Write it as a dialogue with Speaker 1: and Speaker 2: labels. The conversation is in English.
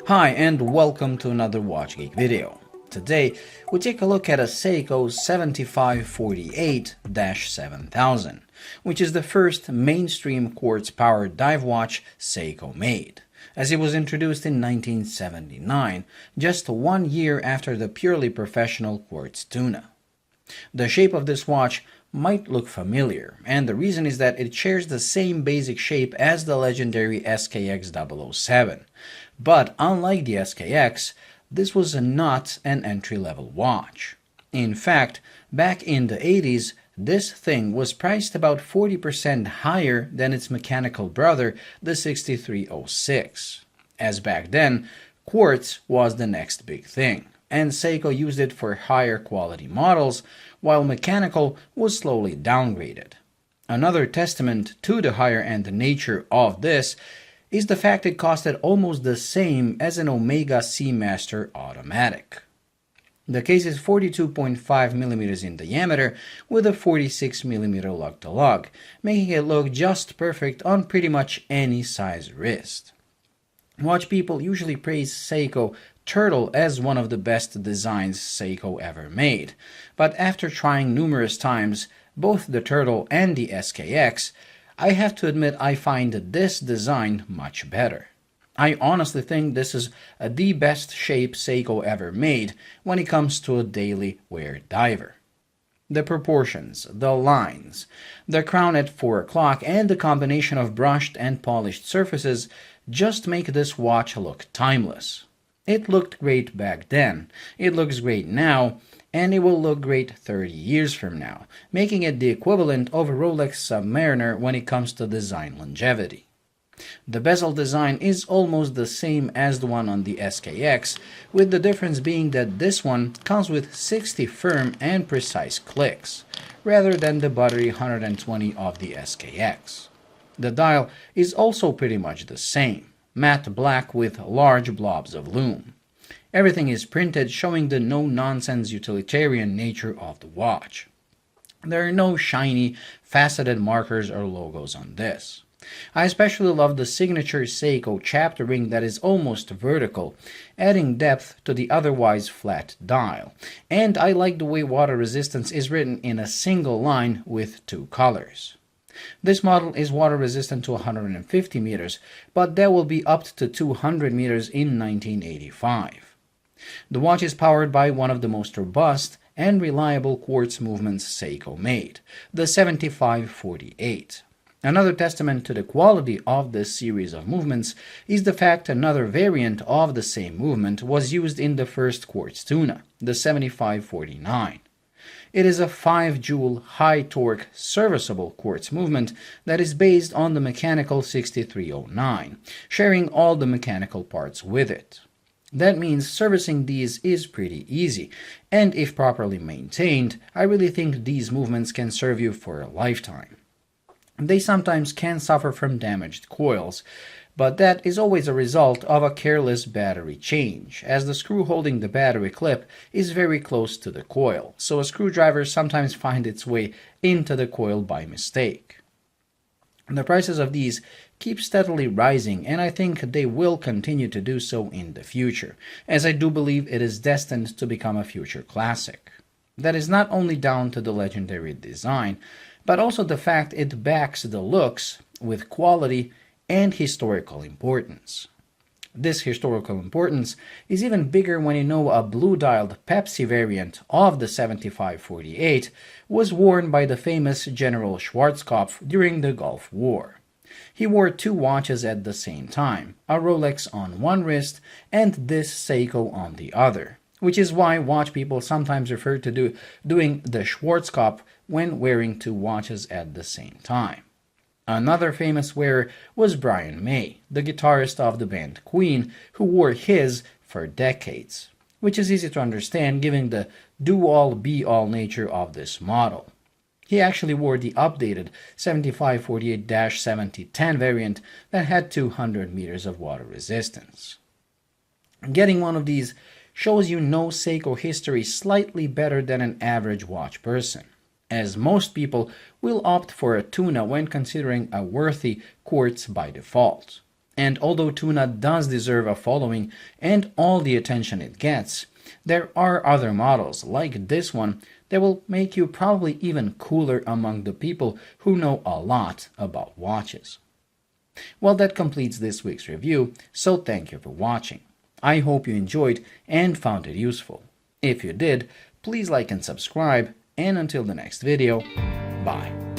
Speaker 1: Hi and welcome to another Watch Geek video. Today we take a look at a Seiko 7548-7000, which is the first mainstream quartz-powered dive watch Seiko made, as it was introduced in 1979, just 1 year after the purely professional quartz Tuna. The shape of this watch might look familiar, and the reason is that it shares the same basic shape as the legendary SKX-007. But unlike the SKX, this was not an entry-level watch. In fact, back in the 80s, this thing was priced about 40% higher than its mechanical brother, the 6306, as back then, quartz was the next big thing, and Seiko used it for higher quality models, while mechanical was slowly downgraded. Another testament to the higher-end nature of this is the fact it costed almost the same as an Omega Seamaster automatic. The case is 42.5 mm in diameter with a 46 mm lug-to-lug, making it look just perfect on pretty much any size wrist. Watch people usually praise Seiko Turtle as one of the best designs Seiko ever made, but after trying numerous times both the Turtle and the SKX, I have to admit I find this design much better. I honestly think this is the best shape Seiko ever made when it comes to a daily wear diver. The proportions, the lines, the crown at 4 o'clock, and the combination of brushed and polished surfaces just make this watch look timeless. It looked great back then, it looks great now, and it will look great 30 years from now, making it the equivalent of a Rolex Submariner when it comes to design longevity. The bezel design is almost the same as the one on the SKX, with the difference being that this one comes with 60 firm and precise clicks, rather than the buttery 120 of the SKX. The dial is also pretty much the same, matte black with large blobs of lume. Everything is printed, showing the no-nonsense utilitarian nature of the watch. There are no shiny, faceted markers or logos on this. I especially love the signature Seiko chapter ring that is almost vertical, adding depth to the otherwise flat dial. And I like the way water resistance is written in a single line with 2 colors. This model is water resistant to 150 meters, but that will be up to 200 meters in 1985. The watch is powered by one of the most robust and reliable quartz movements Seiko made, the 7548. Another testament to the quality of this series of movements is the fact another variant of the same movement was used in the first quartz Tuna, the 7549. It is a 5-joule high-torque serviceable quartz movement that is based on the mechanical 6309, sharing all the mechanical parts with it. That means servicing these is pretty easy, and if properly maintained, I really think these movements can serve you for a lifetime. They sometimes can suffer from damaged coils, but that is always a result of a careless battery change, as the screw holding the battery clip is very close to the coil, so a screwdriver sometimes finds its way into the coil by mistake. The prices of these keep steadily rising, and I think they will continue to do so in the future, as I do believe it is destined to become a future classic. That is not only down to the legendary design, but also the fact it backs the looks with quality and historical importance. This historical importance is even bigger when you know a blue-dialed Pepsi variant of the 7548 was worn by the famous General Schwarzkopf during the Gulf War. He wore 2 watches at the same time, a Rolex on one wrist and this Seiko on the other, which is why watch people sometimes refer to doing the Schwarzkopf when wearing 2 watches at the same time. Another famous wearer was Brian May, the guitarist of the band Queen, who wore his for decades, which is easy to understand given the do-all be-all nature of this model. He actually wore the updated 7548-7010 variant that had 200 meters of water resistance. Getting one of these shows you know Seiko history slightly better than an average watch person, as most people will opt for a Tuna when considering a worthy quartz by default. And although Tuna does deserve a following and all the attention it gets, there are other models like this one that will make you probably even cooler among the people who know a lot about watches. Well, that completes this week's review, so thank you for watching. I hope you enjoyed and found it useful. If you did, please like and subscribe, and until the next video, bye.